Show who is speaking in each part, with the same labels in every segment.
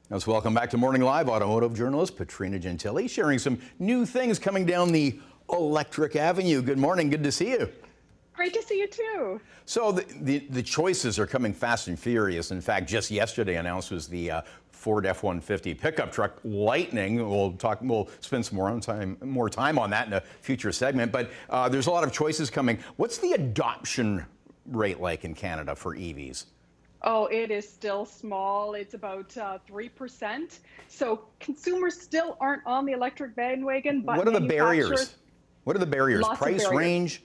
Speaker 1: Let's welcome back to Morning Live automotive journalist Petrina Gentile, sharing some new things coming down the electric avenue. Good morning, good to see you.
Speaker 2: Great to see you too.
Speaker 1: So the choices are coming fast and furious. In fact, just yesterday announced was the Ford F-150 pickup truck Lightning. We'll spend some more time on that in a future segment. But there's a lot of choices coming. What's the adoption rate like in Canada for EVs?
Speaker 2: Oh, it is still small. It's about 3%. So consumers still aren't on the electric bandwagon. But
Speaker 1: what are the barriers? What are the barriers? Price, range?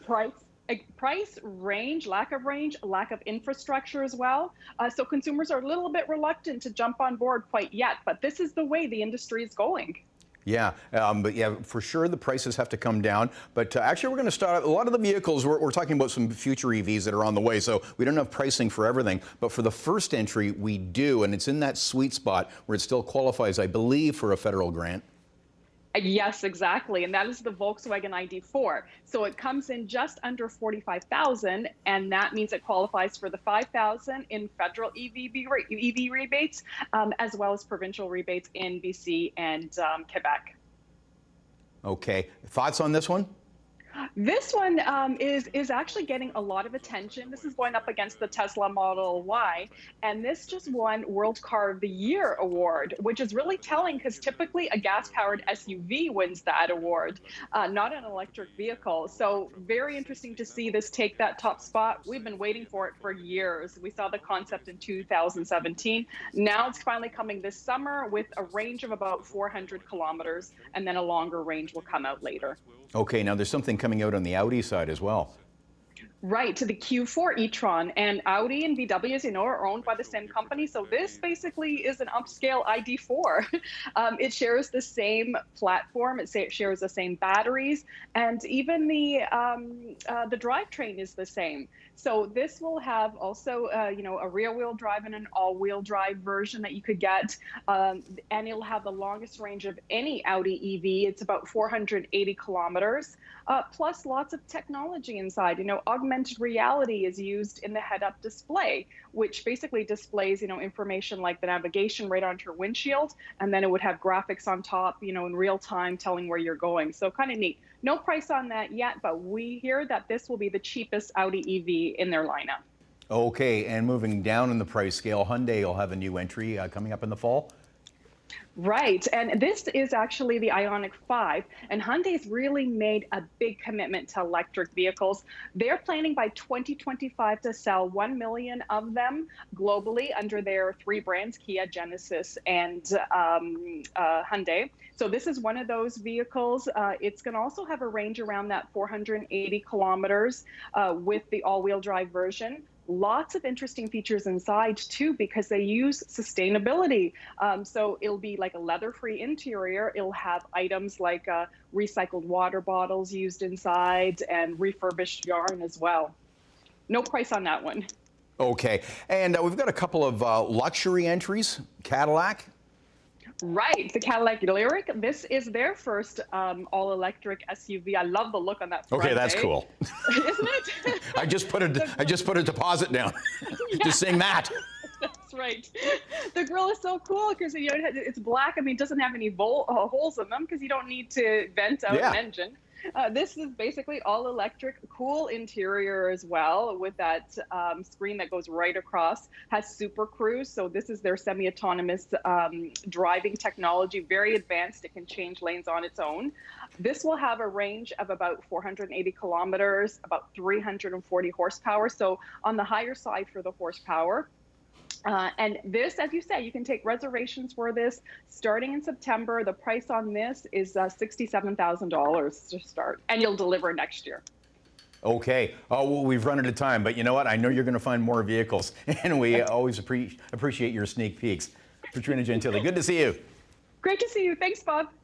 Speaker 2: Price, range, lack of infrastructure as well. So consumers are a little bit reluctant to jump on board quite yet. But this is the way the industry is going.
Speaker 1: Yeah, but yeah, for sure the prices have to come down. But actually we're going to start, a lot of the vehicles, we're talking about some future EVs that are on the way, so we don't have pricing for everything. But for the first entry, we do, and it's in that sweet spot where it still qualifies, I believe, for a federal grant.
Speaker 2: Yes, exactly. And that is the Volkswagen ID4. So it comes in just under $45,000, and that means it qualifies for the $5,000 in federal EV rebates, as well as provincial rebates in BC and Quebec.
Speaker 1: Okay. Thoughts on this one?
Speaker 2: This one is actually getting a lot of attention. This is going up against the Tesla Model Y, and this just won World Car of the Year award, which is really telling because typically a gas-powered SUV wins that award, not an electric vehicle. So very interesting to see this take that top spot. We've been waiting for it for years. We saw the concept in 2017. Now it's finally coming this summer with a range of about 400 kilometers, and then a longer range will come out later.
Speaker 1: Okay, now there's something coming out on the Audi side as well.
Speaker 2: Right, to the Q4 e-tron, and Audi and VW, as you know, are owned by the same company. So this basically is an upscale ID4. It shares the same platform, it shares the same batteries, and even the drivetrain is the same. So this will have also, a rear-wheel drive and an all-wheel drive version that you could get, and it'll have the longest range of any Audi EV. It's about 480 kilometers, plus lots of technology inside. Augmented reality is used in the head-up display, which basically displays, information like the navigation right onto your windshield, and then it would have graphics on top, in real time telling where you're going. So kind of neat. No price on that yet, but we hear that this will be the cheapest Audi EV in their lineup.
Speaker 1: Okay, and moving down in the price scale, Hyundai will have a new entry coming up in the fall.
Speaker 2: Right, and this is actually the Ionic 5, and Hyundai's really made a big commitment to electric vehicles. They're planning by 2025 to sell 1 million of them globally under their three brands, Kia, Genesis, and Hyundai. So this is one of those vehicles. It's going to also have a range around that 480 kilometers with the all-wheel drive version. Lots of interesting features inside too, because they use sustainability. So it'll be like a leather-free interior. It'll have items like recycled water bottles used inside and refurbished yarn as well. No price on that one.
Speaker 1: Okay, and we've got a couple of luxury entries. Cadillac.
Speaker 2: Right, the Cadillac Lyric. This is their first all-electric SUV. I love the look on that front.
Speaker 1: Okay, that's cool.
Speaker 2: Isn't it?
Speaker 1: I just put a deposit down.
Speaker 2: Yeah.
Speaker 1: Just saying that.
Speaker 2: That's right. The grille is so cool because it's black. I mean, it doesn't have any holes in them because you don't need to vent out an engine. This is basically all electric, cool interior as well, with that screen that goes right across. Has Super Cruise, so this is their semi-autonomous driving technology, very advanced. It can change lanes on its own. This will have a range of about 480 kilometers, about 340 horsepower, so on the higher side for the horsepower. And this, as you say, you can take reservations for this starting in September. The price on this is $67,000 to start, and you'll deliver next year.
Speaker 1: Okay. Oh, well, we've run out of time, but you know what? I know you're going to find more vehicles, and we always appreciate your sneak peeks. Petrina Gentile, good to see you.
Speaker 2: Great to see you. Thanks, Bob.